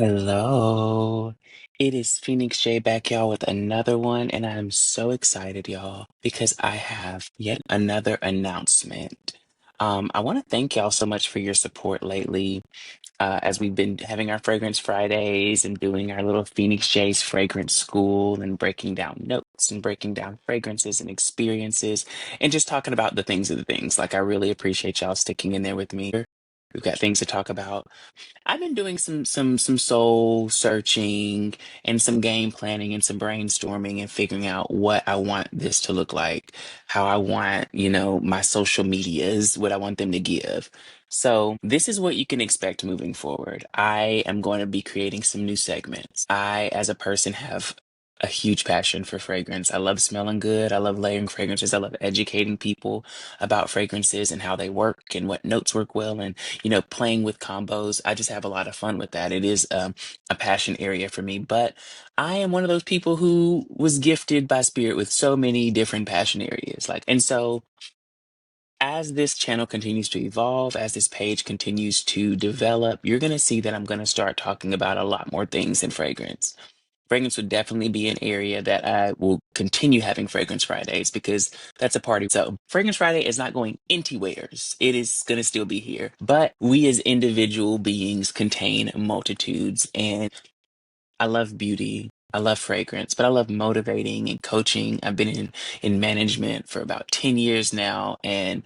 Hello. It is Phoenix J back, y'all, with another one, and I'm so excited, y'all, because I have yet another announcement. I want to thank y'all so much for your support lately, as we've been having our Fragrance Fridays and doing our little Phoenix J's Fragrance School and breaking down notes and breaking down fragrances and experiences and just talking about the things of the things. Like, I really appreciate y'all sticking in there with me. We've got things to talk about. I've been doing some soul searching and some game planning and some brainstorming and figuring out what I want this to look like, how I want, my social medias, what I want them to give. So this is what you can expect moving forward. I am going to be creating some new segments. I, as a person, have a huge passion for fragrance. I love smelling good. I love layering fragrances. I love educating people about fragrances and how they work and what notes work well and playing with combos. I just have a lot of fun with that. It is a passion area for me, but I am one of those people who was gifted by spirit with so many different passion areas. And so as this channel continues to evolve, as this page continues to develop, you're going to see that I'm going to start talking about a lot more things in fragrance. Fragrance would definitely be an area that I will continue having Fragrance Fridays because that's a party. So, Fragrance Friday is not going anywheres. It is going to still be here. But we as individual beings contain multitudes. And I love beauty. I love fragrance, but I love motivating and coaching. I've been in management for about 10 years now. And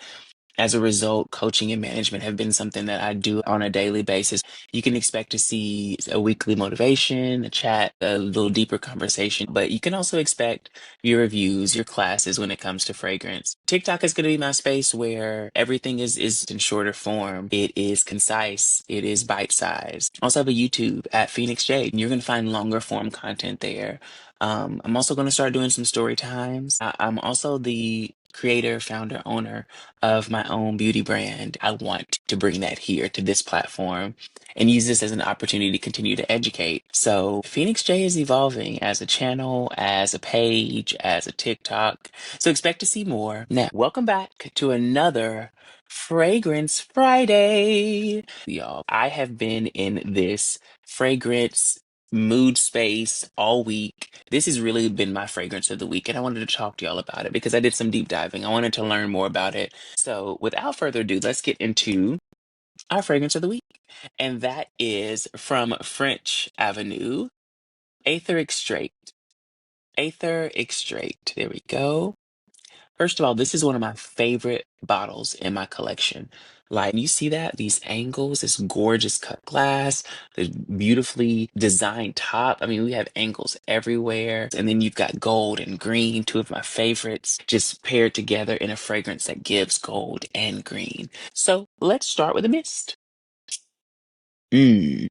as a result, coaching and management have been something that I do on a daily basis. You can expect to see a weekly motivation, a chat, a little deeper conversation, but you can also expect your reviews, your classes when it comes to fragrance. TikTok is going to be my space where everything is in shorter form. It is concise. It is bite-sized. I also have a YouTube at Phoenix J, and you're going to find longer form content there. I'm also going to start doing some story times. I'm also the creator, founder, owner of my own beauty brand. I want to bring that here to this platform and use this as an opportunity to continue to educate. So Phoenix J is evolving as a channel, as a page, as a TikTok. So expect to see more. Now, welcome back to another Fragrance Friday. Y'all, I have been in this fragrance mood space all week. This has really been my fragrance of the week, and I wanted to talk to y'all about it because I did some deep diving. I wanted to learn more about it. So, without further ado, let's get into our fragrance of the week. And that is from French Avenue, Aether Extrait. Aether Extrait. There we go. First of all, this is one of my favorite bottles in my collection. Like, you see that? These angles, this gorgeous cut glass, the beautifully designed top. I mean, we have angles everywhere. And then you've got gold and green, two of my favorites, just paired together in a fragrance that gives gold and green. So let's start with a mist.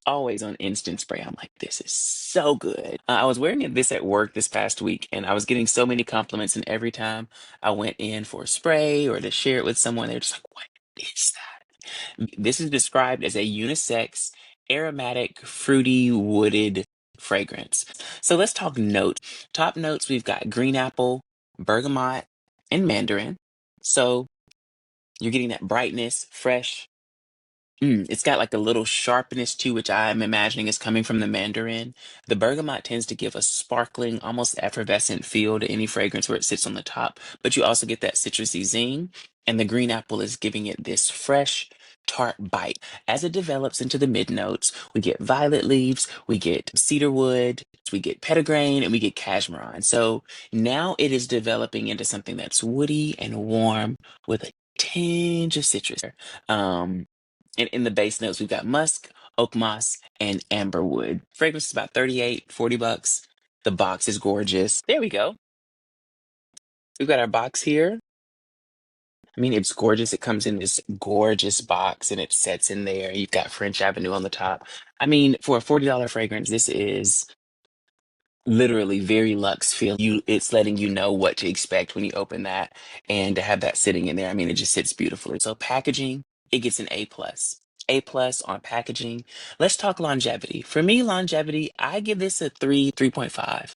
Always on instant spray. I'm like, this is so good. I was wearing this at work this past week, and I was getting so many compliments. And every time I went in for a spray or to share it with someone, they're just like, what is that? This is described as a unisex, aromatic, fruity, wooded fragrance. So let's talk notes. Top notes, we've got green apple, bergamot, and mandarin. So you're getting that brightness, fresh. It's got like a little sharpness too, which I'm imagining is coming from the mandarin. The bergamot tends to give a sparkling, almost effervescent feel to any fragrance where it sits on the top, but you also get that citrusy zing. And the green apple is giving it this fresh, tart bite. As it develops into the mid notes, we get violet leaves, we get cedarwood, we get petitgrain, and we get cashmere. So now it is developing into something that's woody and warm with a tinge of citrus. Um, and in the base notes, we've got musk, oak moss, and amberwood. Fragrance is about 38, 40 bucks. The box is gorgeous. There we go. We've got our box here. I mean, it's gorgeous. It comes in this gorgeous box and it sets in there. You've got French Avenue on the top. I mean, for a $40 fragrance, this is literally very luxe feel. It's letting you know what to expect when you open that and to have that sitting in there. I mean, it just sits beautifully. So packaging, it gets an A plus. A plus on packaging. Let's talk longevity. For me, longevity, I give this a 3.5.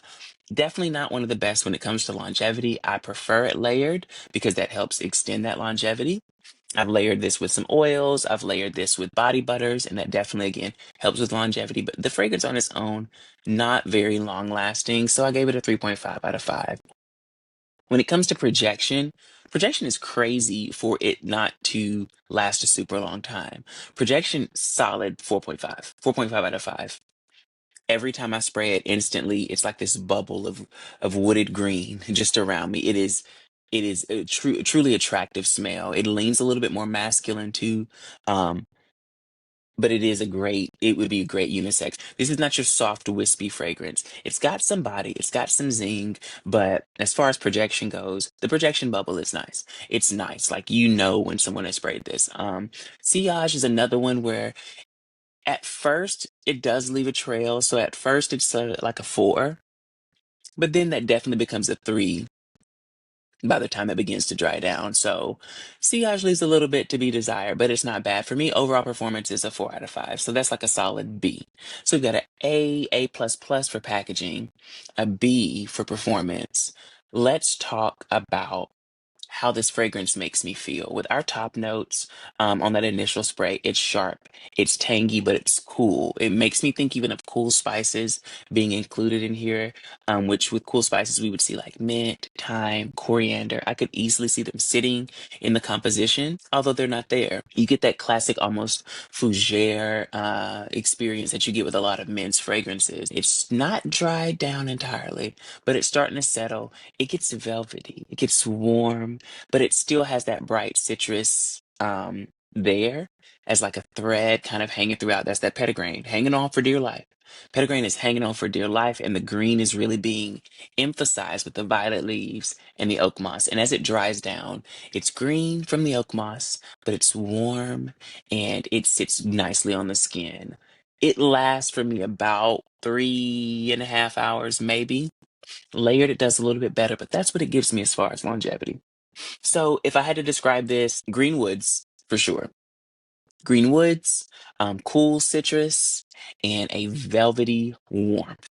Definitely not one of the best when it comes to longevity. I prefer it layered because that helps extend that longevity. I've layered this with some oils. I've layered this with body butters, and that definitely, again, helps with longevity. But the fragrance on its own, not very long lasting. So I gave it a 3.5 out of 5. When it comes to projection, projection is crazy for it not to last a super long time. Projection, solid 4.5, 4.5 out of 5. Every time I spray it instantly, it's like this bubble of wooded green just around me. It is a truly attractive smell. It leans a little bit more masculine too. Um, but it would be a great unisex. This is not your soft, wispy fragrance. It's got some body, it's got some zing, but as far as projection goes, the projection bubble is nice. It's nice. Like you know when someone has sprayed this. Sillage is another one where at first it does leave a trail. So at first it's like a 4, but then that definitely becomes a 3 by the time it begins to dry down. So Sillage leaves a little bit to be desired, but it's not bad. For me, overall performance is a 4 out of 5. So that's like a solid B. So we've got an A plus plus for packaging, a B for performance. Let's talk about how this fragrance makes me feel. With our top notes on that initial spray, it's sharp, it's tangy, but it's cool. It makes me think even of cool spices being included in here, which with cool spices, we would see like mint, thyme, coriander. I could easily see them sitting in the composition, although they're not there. You get that classic almost fougere experience that you get with a lot of men's fragrances. It's not dried down entirely, but it's starting to settle. It gets velvety, it gets warm, but it still has that bright citrus there as like a thread kind of hanging throughout. That's that petitgrain hanging on for dear life. Petitgrain is hanging on for dear life, and the green is really being emphasized with the violet leaves and the oak moss. And as it dries down, it's green from the oak moss, but it's warm and it sits nicely on the skin. It lasts for me about 3.5 hours, maybe. Layered, it does a little bit better, but that's what it gives me as far as longevity. So if I had to describe this, green woods for sure. Green woods, cool citrus, and a velvety warmth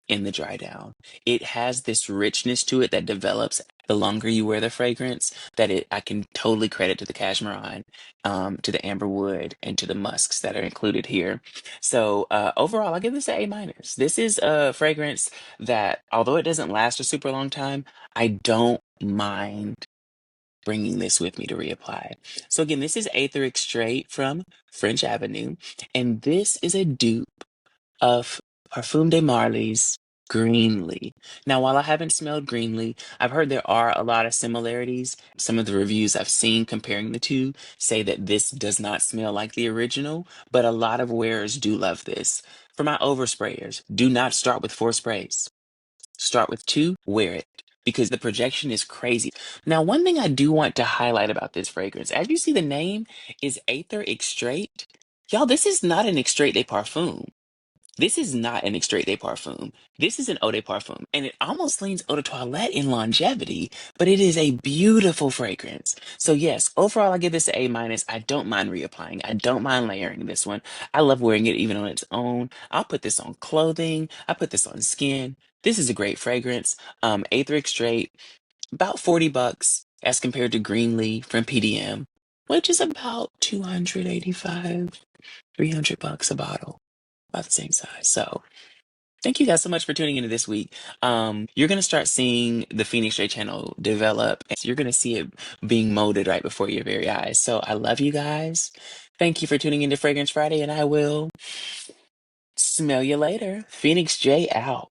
in the dry down. It has this richness to it that develops the longer you wear the fragrance that I can totally credit to the cashmere, to the amberwood, and to the musks that are included here. So overall, I give this an A minus. This is a fragrance that, although it doesn't last a super long time, I don't mind bringing this with me to reapply. So again, this is Aether Straight from French Avenue, and this is a dupe of Parfum de Marly's Greenly. Now, while I haven't smelled Greenly, I've heard there are a lot of similarities. Some of the reviews I've seen comparing the two say that this does not smell like the original, but a lot of wearers do love this. For my oversprayers, do not start with 4 sprays. Start with 2, wear it, because the projection is crazy. Now, one thing I do want to highlight about this fragrance, as you see, the name is Aether Extrait. Y'all, this is not an Extrait de Parfum. This is not an extrait de parfum. This is an eau de parfum, and it almost leans eau de toilette in longevity, but it is a beautiful fragrance. So yes, overall, I give this an A minus. I don't mind reapplying. I don't mind layering this one. I love wearing it even on its own. I'll put this on clothing. I put this on skin. This is a great fragrance. Aether Extrait, about $40 as compared to Greenly from PDM, which is about 285, $300 a bottle, about the same size. So thank you guys so much for tuning into this week. You're gonna start seeing the Phoenix J channel develop, and you're gonna see it being molded right before your very eyes. So I love you guys. Thank you for tuning into Fragrance Friday, and I will smell you later. Phoenix J out.